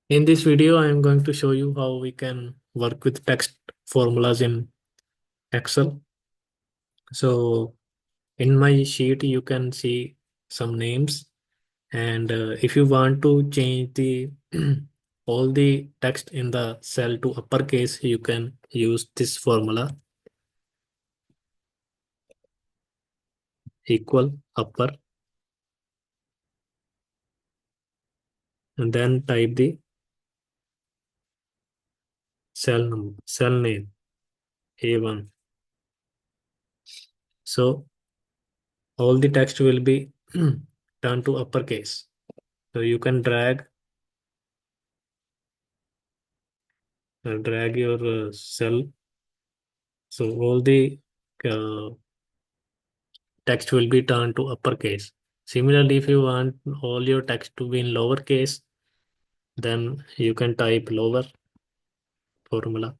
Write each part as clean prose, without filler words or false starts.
In this video, I am going to show you how we can work with text formulas in Excel. So in my sheet, you can see some names. And if you want to change the all the text in the cell to uppercase, you can use this formula equal upper and then type the cell name A1. So all the text will be turned to uppercase. So you can drag your cell. So all the uh, text will be turned to uppercase. Similarly, if you want all your text to be in lowercase, then you can type lower formula,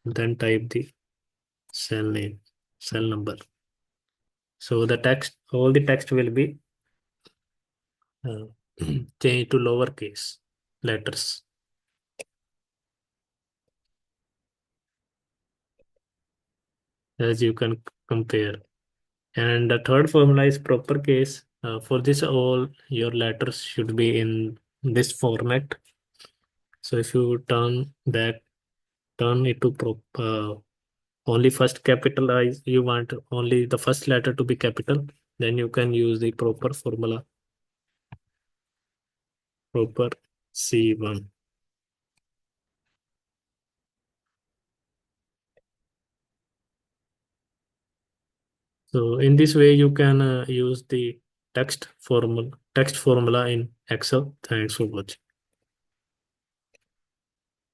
then type the cell name, cell number. So the text, all the text will be uh, changed to lowercase letters, as you can compare. And the third formula is proper case. For this, all your letters should be in this format. So if you turn it to only first capitalize, you want only the first letter to be capital, then you can use the proper formula, proper C1. So in this way, you can use the text formula in Excel. Thanks for watching.